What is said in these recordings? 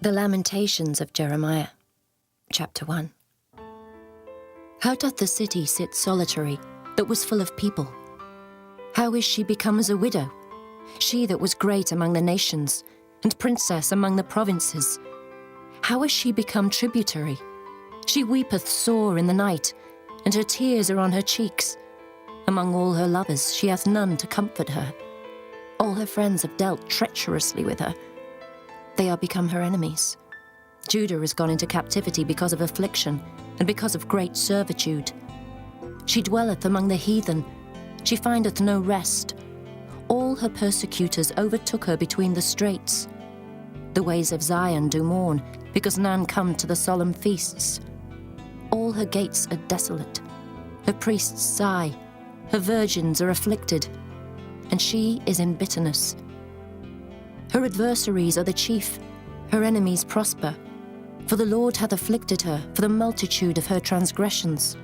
The Lamentations of Jeremiah, Chapter 1. How doth the city sit solitary, that was full of people? How is she become as a widow, she that was great among the nations, and princess among the provinces? How is she become tributary? She weepeth sore in the night, and her tears are on her cheeks. Among all her lovers she hath none to comfort her. All her friends have dealt treacherously with her. They are become her enemies. Judah is gone into captivity because of affliction, and because of great servitude. She dwelleth among the heathen, she findeth no rest. All her persecutors overtook her between the straits. The ways of Zion do mourn, because none come to the solemn feasts. All her gates are desolate, her priests sigh, her virgins are afflicted, and she is in bitterness. Her adversaries are the chief, her enemies prosper. For the Lord hath afflicted her for the multitude of her transgressions.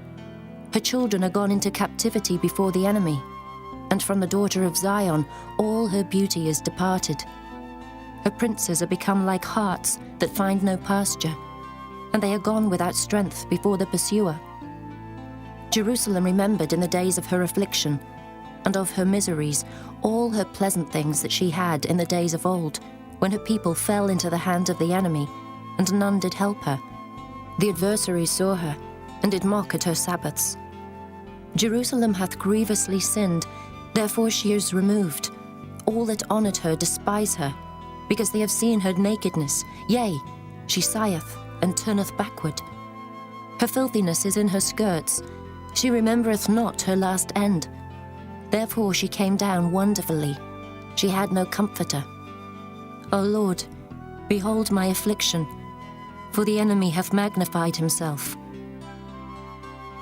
Her children are gone into captivity before the enemy, and from the daughter of Zion all her beauty is departed. Her princes are become like harts that find no pasture, and they are gone without strength before the pursuer. Jerusalem remembered in the days of her affliction, and of her miseries, all her pleasant things that she had in the days of old, when her people fell into the hand of the enemy, and none did help her. The adversaries saw her, and did mock at her Sabbaths. Jerusalem hath grievously sinned, therefore she is removed. All that honoured her despise her, because they have seen her nakedness. Yea, she sigheth, and turneth backward. Her filthiness is in her skirts, she remembereth not her last end. Therefore she came down wonderfully, she had no comforter. O Lord, behold my affliction, for the enemy hath magnified himself.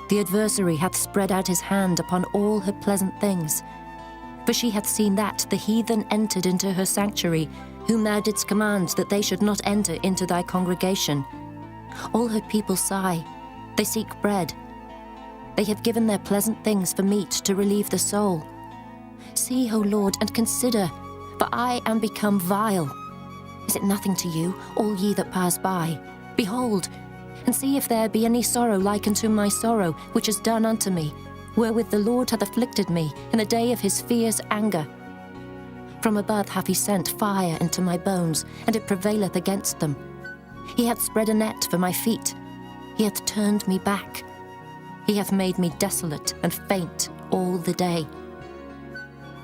The adversary hath spread out his hand upon all her pleasant things. For she hath seen that the heathen entered into her sanctuary, whom thou didst command that they should not enter into thy congregation. All her people sigh, they seek bread. They have given their pleasant things for meat to relieve the soul. See, O Lord, and consider, for I am become vile. Is it nothing to you, all ye that pass by? Behold, and see if there be any sorrow like unto my sorrow, which is done unto me, wherewith the Lord hath afflicted me in the day of his fierce anger. From above hath he sent fire into my bones, and it prevaileth against them. He hath spread a net for my feet, he hath turned me back. He hath made me desolate and faint all the day.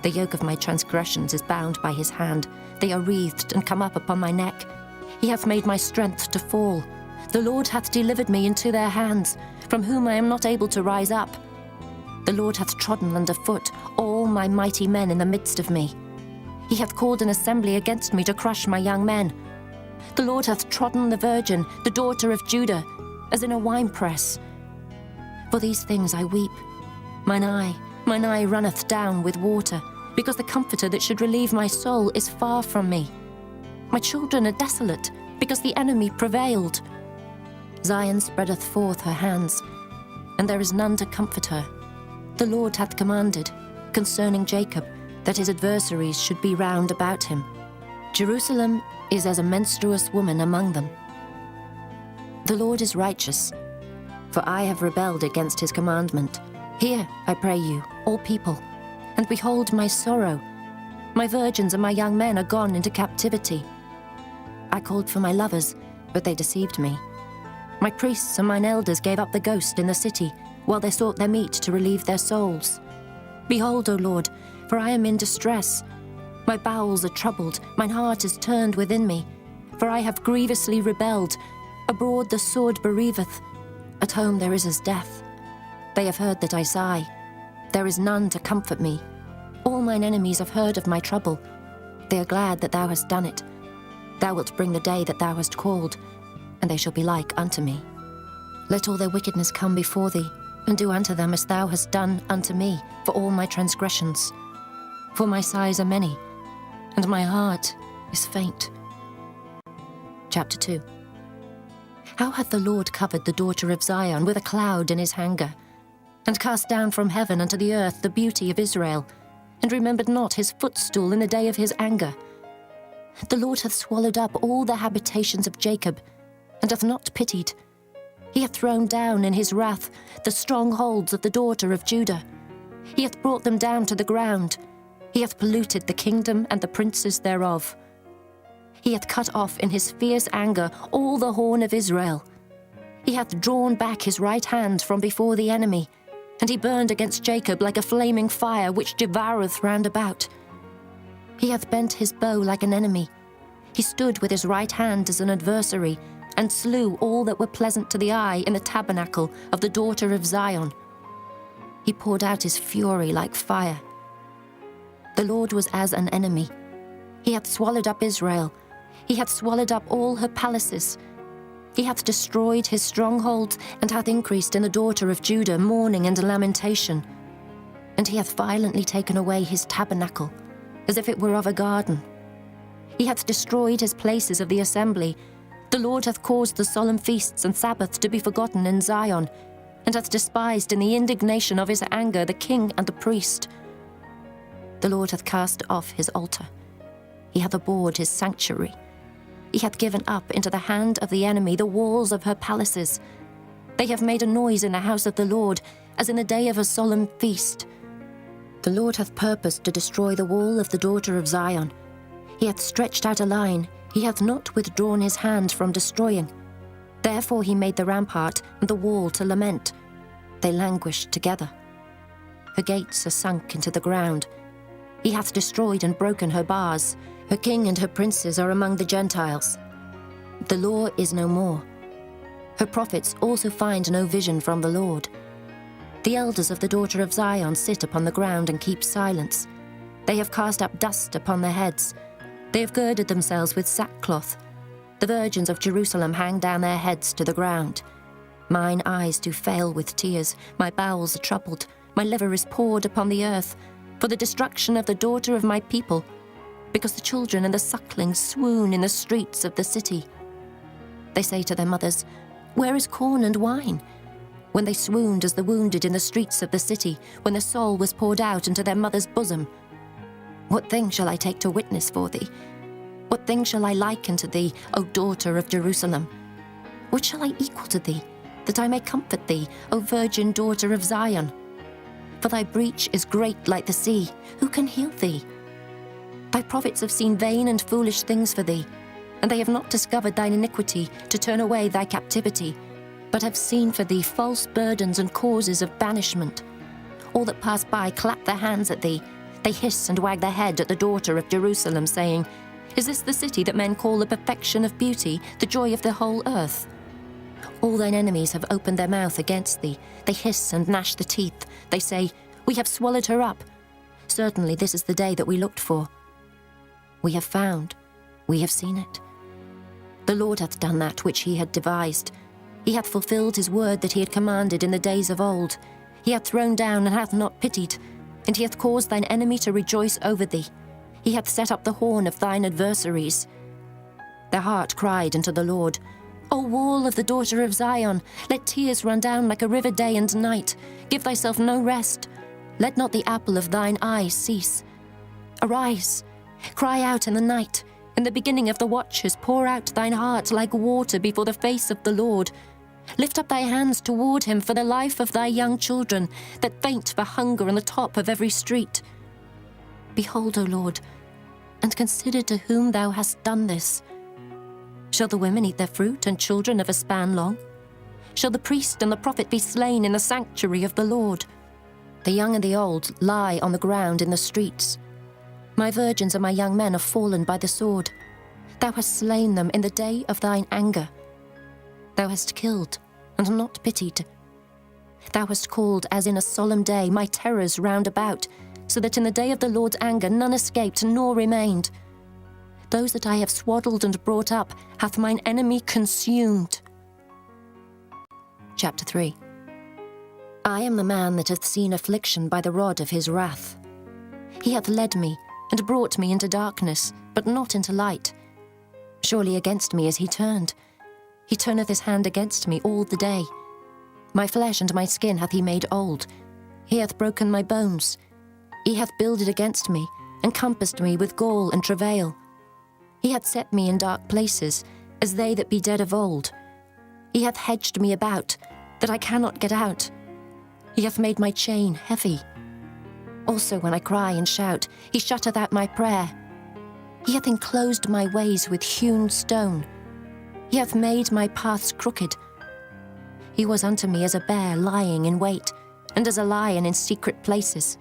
The yoke of my transgressions is bound by his hand. They are wreathed and come up upon my neck. He hath made my strength to fall. The Lord hath delivered me into their hands, from whom I am not able to rise up. The Lord hath trodden under foot all my mighty men in the midst of me. He hath called an assembly against me to crush my young men. The Lord hath trodden the virgin, the daughter of Judah, as in a winepress. For these things I weep. Mine eye runneth down with water, because the comforter that should relieve my soul is far from me. My children are desolate, because the enemy prevailed. Zion spreadeth forth her hands, and there is none to comfort her. The Lord hath commanded, concerning Jacob, that his adversaries should be round about him. Jerusalem is as a menstruous woman among them. The Lord is righteous, for I have rebelled against his commandment. Hear, I pray you, all people, and behold my sorrow. My virgins and my young men are gone into captivity. I called for my lovers, but they deceived me. My priests and mine elders gave up the ghost in the city, while they sought their meat to relieve their souls. Behold, O Lord, for I am in distress. My bowels are troubled, mine heart is turned within me, for I have grievously rebelled. Abroad the sword bereaveth, at home there is as death. They have heard that I sigh. There is none to comfort me. All mine enemies have heard of my trouble. They are glad that thou hast done it. Thou wilt bring the day that thou hast called, and they shall be like unto me. Let all their wickedness come before thee, and do unto them as thou hast done unto me for all my transgressions. For my sighs are many, and my heart is faint. Chapter 2. How hath the Lord covered the daughter of Zion with a cloud in his anger, and cast down from heaven unto the earth the beauty of Israel, and remembered not his footstool in the day of his anger. The Lord hath swallowed up all the habitations of Jacob, and hath not pitied. He hath thrown down in his wrath the strongholds of the daughter of Judah. He hath brought them down to the ground. He hath polluted the kingdom and the princes thereof. He hath cut off in his fierce anger all the horn of Israel. He hath drawn back his right hand from before the enemy, and he burned against Jacob like a flaming fire which devoureth round about. He hath bent his bow like an enemy. He stood with his right hand as an adversary, and slew all that were pleasant to the eye in the tabernacle of the daughter of Zion. He poured out his fury like fire. The Lord was as an enemy. He hath swallowed up Israel. He hath swallowed up all her palaces. He hath destroyed his strongholds, and hath increased in the daughter of Judah mourning and lamentation. And he hath violently taken away his tabernacle, as if it were of a garden. He hath destroyed his places of the assembly. The Lord hath caused the solemn feasts and Sabbaths to be forgotten in Zion, and hath despised in the indignation of his anger the king and the priest. The Lord hath cast off his altar. He hath abhorred his sanctuary. He hath given up into the hand of the enemy the walls of her palaces. They have made a noise in the house of the Lord, as in the day of a solemn feast. The Lord hath purposed to destroy the wall of the daughter of Zion. He hath stretched out a line. He hath not withdrawn his hand from destroying. Therefore he made the rampart and the wall to lament. They languished together. Her gates are sunk into the ground. He hath destroyed and broken her bars. Her king and her princes are among the Gentiles. The law is no more. Her prophets also find no vision from the Lord. The elders of the daughter of Zion sit upon the ground and keep silence. They have cast up dust upon their heads. They have girded themselves with sackcloth. The virgins of Jerusalem hang down their heads to the ground. Mine eyes do fail with tears. My bowels are troubled. My liver is poured upon the earth, for the destruction of the daughter of my people, because the children and the sucklings swoon in the streets of the city. They say to their mothers, "Where is corn and wine?" When they swooned as the wounded in the streets of the city, when their soul was poured out into their mother's bosom. What thing shall I take to witness for thee? What thing shall I liken to thee, O daughter of Jerusalem? What shall I equal to thee, that I may comfort thee, O virgin daughter of Zion? For thy breach is great like the sea. Who can heal thee? Thy prophets have seen vain and foolish things for thee, and they have not discovered thine iniquity to turn away thy captivity, but have seen for thee false burdens and causes of banishment. All that pass by clap their hands at thee. They hiss and wag their head at the daughter of Jerusalem, saying, "Is this the city that men call the perfection of beauty, the joy of the whole earth?" All thine enemies have opened their mouth against thee. They hiss and gnash the teeth. They say, "We have swallowed her up. Certainly this is the day that we looked for. We have found, we have seen it. The Lord hath done that which he had devised. He hath fulfilled his word that he had commanded in the days of old. He hath thrown down and hath not pitied, and he hath caused thine enemy to rejoice over thee. He hath set up the horn of thine adversaries. Their heart cried unto the Lord, O wall of the daughter of Zion, let tears run down like a river day and night. Give thyself no rest. Let not the apple of thine eye cease. Arise, cry out in the night. In the beginning of the watches, pour out thine heart like water before the face of the Lord. Lift up thy hands toward him for the life of thy young children, that faint for hunger on the top of every street. Behold, O Lord, and consider to whom thou hast done this. Shall the women eat their fruit, and children of a span long? Shall the priest and the prophet be slain in the sanctuary of the Lord? The young and the old lie on the ground in the streets. My virgins and my young men are fallen by the sword. Thou hast slain them in the day of thine anger. Thou hast killed and not pitied. Thou hast called as in a solemn day my terrors round about, so that in the day of the Lord's anger none escaped nor remained. Those that I have swaddled and brought up hath mine enemy consumed. Chapter 3. I am the man that hath seen affliction by the rod of his wrath. He hath led me and brought me into darkness, but not into light. Surely against me is he turned. He turneth his hand against me all the day. My flesh and my skin hath he made old. He hath broken my bones. He hath builded against me, and compassed me with gall and travail. He hath set me in dark places, as they that be dead of old. He hath hedged me about, that I cannot get out. He hath made my chain heavy. Also when I cry and shout, he shutteth out my prayer. He hath enclosed my ways with hewn stone. He hath made my paths crooked. He was unto me as a bear lying in wait, and as a lion in secret places.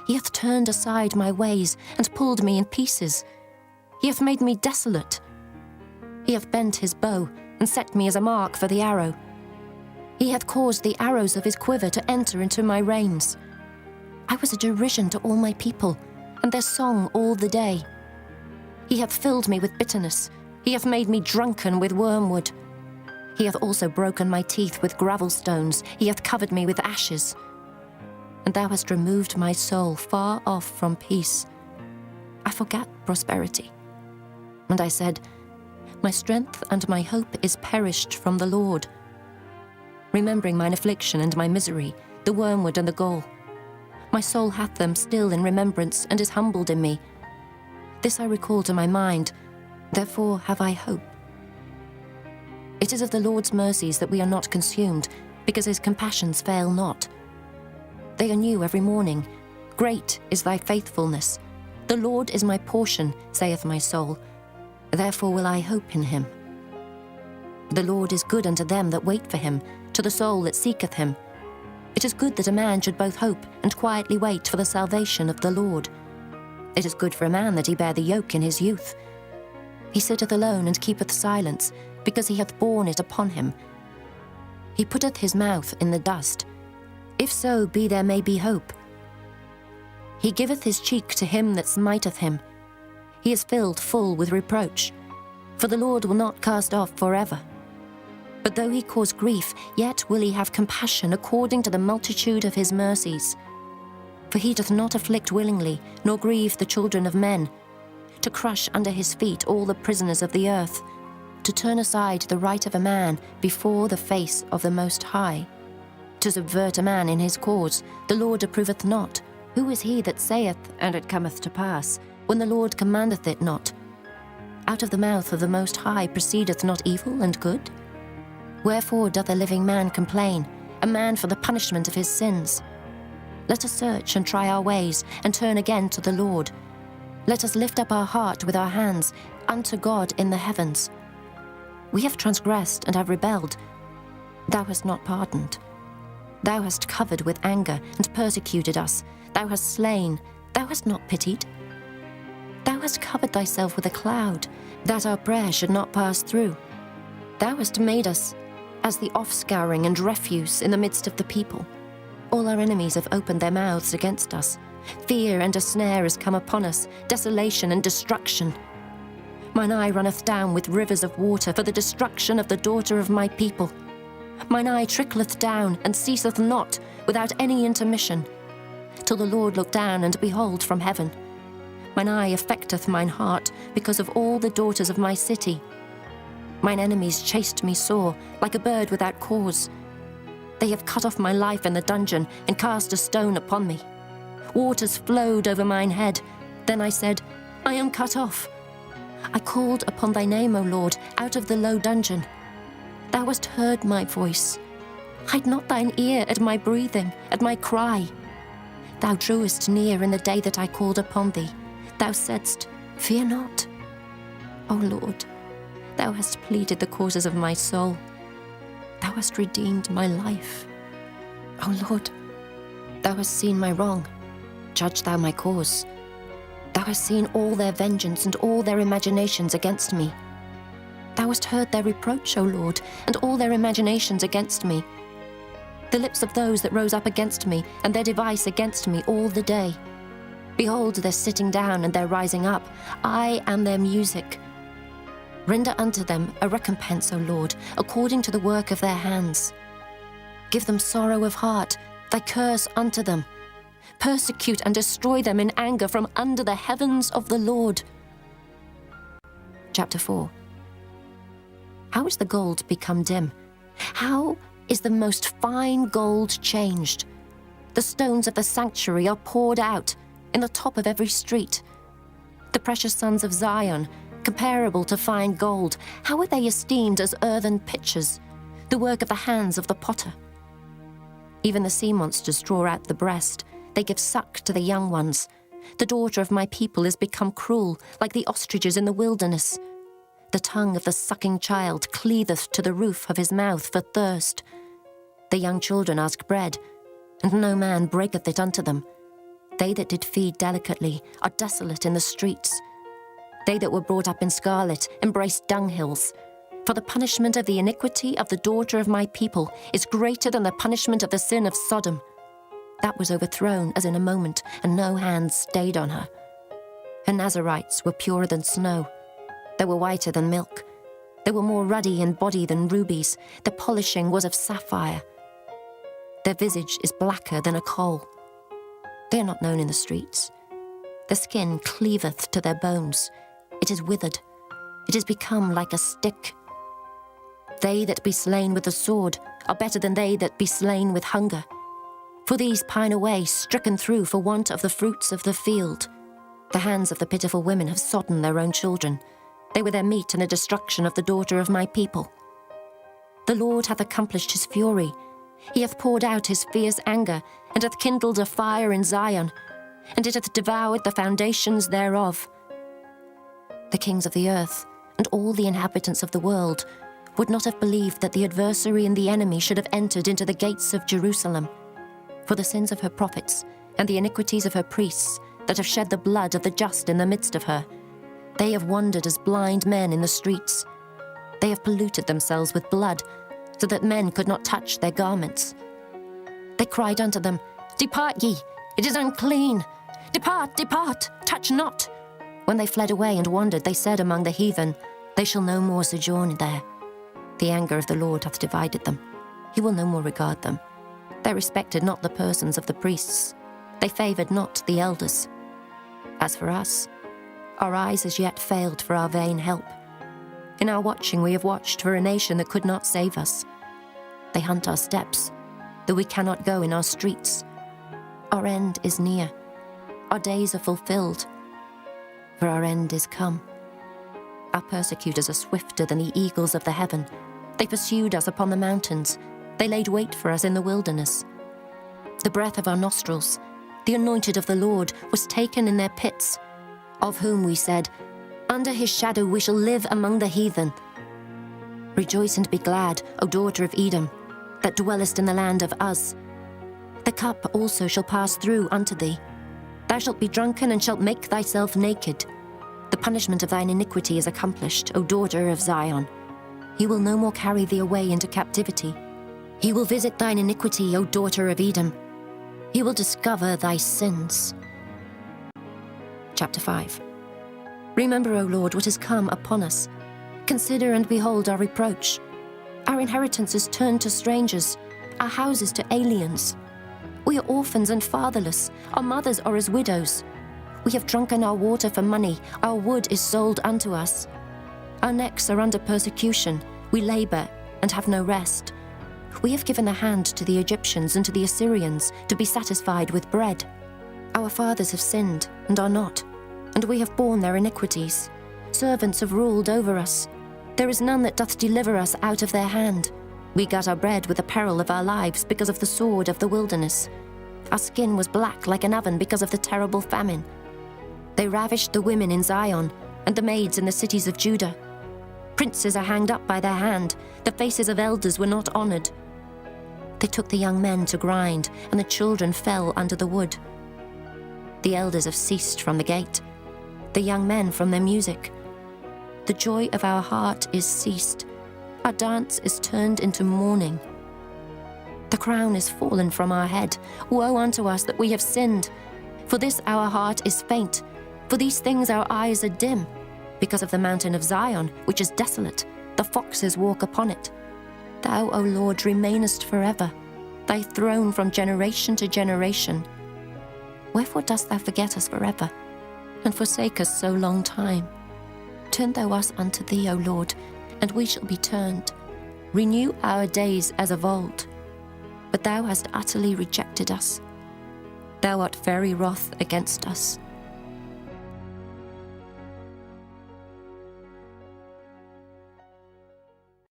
He hath turned aside my ways, and pulled me in pieces. He hath made me desolate. He hath bent his bow, and set me as a mark for the arrow. He hath caused the arrows of his quiver to enter into my reins. I was a derision to all my people, and their song all the day. He hath filled me with bitterness. He hath made me drunken with wormwood. He hath also broken my teeth with gravel stones. He hath covered me with ashes. And thou hast removed my soul far off from peace. I forgat prosperity. And I said, my strength and my hope is perished from the Lord. Remembering mine affliction and my misery, the wormwood and the gall. My soul hath them still in remembrance, and is humbled in me. This I recall to my mind, therefore have I hope. It is of the Lord's mercies that we are not consumed, because his compassions fail not. They are new every morning. Great is thy faithfulness. The Lord is my portion, saith my soul. Therefore will I hope in him. The Lord is good unto them that wait for him, to the soul that seeketh him. It is good that a man should both hope and quietly wait for the salvation of the Lord. It is good for a man that he bear the yoke in his youth. He sitteth alone and keepeth silence, because he hath borne it upon him. He putteth his mouth in the dust. If so be there may be hope. He giveth his cheek to him that smiteth him. He is filled full with reproach. For the Lord will not cast off forever. But though he cause grief, yet will he have compassion according to the multitude of his mercies. For he doth not afflict willingly, nor grieve the children of men, to crush under his feet all the prisoners of the earth, to turn aside the right of a man before the face of the Most High. To subvert a man in his cause, the Lord approveth not. Who is he that saith, and it cometh to pass, when the Lord commandeth it not? Out of the mouth of the Most High proceedeth not evil and good? Wherefore doth a living man complain, a man for the punishment of his sins? Let us search and try our ways, and turn again to the Lord. Let us lift up our heart with our hands unto God in the heavens. We have transgressed and have rebelled. Thou hast not pardoned. Thou hast covered with anger and persecuted us. Thou hast slain. Thou hast not pitied. Thou hast covered thyself with a cloud, that our prayer should not pass through. Thou hast made us as the offscouring and refuse in the midst of the people. All our enemies have opened their mouths against us. Fear and a snare is come upon us, desolation and destruction. Mine eye runneth down with rivers of water for the destruction of the daughter of my people. Mine eye trickleth down and ceaseth not without any intermission, till the Lord look down and behold from heaven. Mine eye affecteth mine heart because of all the daughters of my city. Mine enemies chased me sore, like a bird without cause. They have cut off my life in the dungeon, and cast a stone upon me. Waters flowed over mine head. Then I said, I am cut off. I called upon thy name, O Lord, out of the low dungeon. Thou hast heard my voice. Hide not thine ear at my breathing, at my cry. Thou drewest near in the day that I called upon thee. Thou saidst, fear not. O Lord, thou hast pleaded the causes of my soul. Thou hast redeemed my life. O Lord, thou hast seen my wrong. Judge thou my cause. Thou hast seen all their vengeance and all their imaginations against me. Thou hast heard their reproach, O Lord, and all their imaginations against me. The lips of those that rose up against me, and their device against me all the day. Behold their sitting down and their rising up. I am their music. Render unto them a recompense, O Lord, according to the work of their hands. Give them sorrow of heart, thy curse unto them. Persecute and destroy them in anger from under the heavens of the Lord. Chapter 4. How is the gold become dim? How is the most fine gold changed? The stones of the sanctuary are poured out in the top of every street. The precious sons of Zion comparable to fine gold, how are they esteemed as earthen pitchers, the work of the hands of the potter? Even the sea monsters draw out the breast. They give suck to the young ones. The daughter of my people is become cruel, like the ostriches in the wilderness. The tongue of the sucking child cleaveth to the roof of his mouth for thirst. The young children ask bread, and no man breaketh it unto them. They that did feed delicately are desolate in the streets. They that were brought up in scarlet embrace dunghills. For the punishment of the iniquity of the daughter of my people is greater than the punishment of the sin of Sodom. That was overthrown as in a moment, and no hand stayed on her. Her Nazarites were purer than snow. They were whiter than milk. They were more ruddy in body than rubies. Their polishing was of sapphire. Their visage is blacker than a coal. They are not known in the streets. Their skin cleaveth to their bones. It is withered. It is become like a stick. They that be slain with the sword are better than they that be slain with hunger. For these pine away, stricken through for want of the fruits of the field. The hands of the pitiful women have sodden their own children. They were their meat in the destruction of the daughter of my people. The Lord hath accomplished his fury. He hath poured out his fierce anger, and hath kindled a fire in Zion, and it hath devoured the foundations thereof. The kings of the earth, and all the inhabitants of the world, would not have believed that the adversary and the enemy should have entered into the gates of Jerusalem. For the sins of her prophets, and the iniquities of her priests, that have shed the blood of the just in the midst of her, they have wandered as blind men in the streets. They have polluted themselves with blood, so that men could not touch their garments. They cried unto them, Depart ye, it is unclean. Depart, depart, touch not. When they fled away and wandered, they said among the heathen, They shall no more sojourn there. The anger of the Lord hath divided them. He will no more regard them. They respected not the persons of the priests. They favoured not the elders. As for us, our eyes as yet failed for our vain help. In our watching we have watched for a nation that could not save us. They hunt our steps, though we cannot go in our streets. Our end is near. Our days are fulfilled, for our end is come. Our persecutors are swifter than the eagles of the heaven. They pursued us upon the mountains. They laid wait for us in the wilderness. The breath of our nostrils, the anointed of the Lord, was taken in their pits, of whom we said, Under his shadow we shall live among the heathen. Rejoice and be glad, O daughter of Edom, that dwellest in the land of Uz. The cup also shall pass through unto thee. Thou shalt be drunken and shalt make thyself naked. The punishment of thine iniquity is accomplished, O daughter of Zion. He will no more carry thee away into captivity. He will visit thine iniquity, O daughter of Edom. He will discover thy sins. Chapter 5. Remember, O Lord, what is come upon us. Consider and behold our reproach. Our inheritance is turned to strangers, our houses to aliens. We are orphans and fatherless. Our mothers are as widows. We have drunken our water for money. Our wood is sold unto us. Our necks are under persecution. We labor and have no rest. We have given the hand to the Egyptians and to the Assyrians to be satisfied with bread. Our fathers have sinned and are not, and we have borne their iniquities. Servants have ruled over us. There is none that doth deliver us out of their hand. We got our bread with the peril of our lives because of the sword of the wilderness. Our skin was black like an oven because of the terrible famine. They ravished the women in Zion and the maids in the cities of Judah. Princes are hanged up by their hand. The faces of elders were not honored. They took the young men to grind, and the children fell under the wood. The elders have ceased from the gate, the young men from their music. The joy of our heart is ceased. Our dance is turned into mourning. The crown is fallen from our head. Woe unto us that we have sinned. For this our heart is faint. For these things our eyes are dim. Because of the mountain of Zion, which is desolate, the foxes walk upon it. Thou, O Lord, remainest forever, thy throne from generation to generation. Wherefore dost thou forget us forever, and forsake us so long time? Turn thou us unto thee, O Lord, and we shall be turned. Renew our days as of old. But thou hast utterly rejected us. Thou art very wroth against us.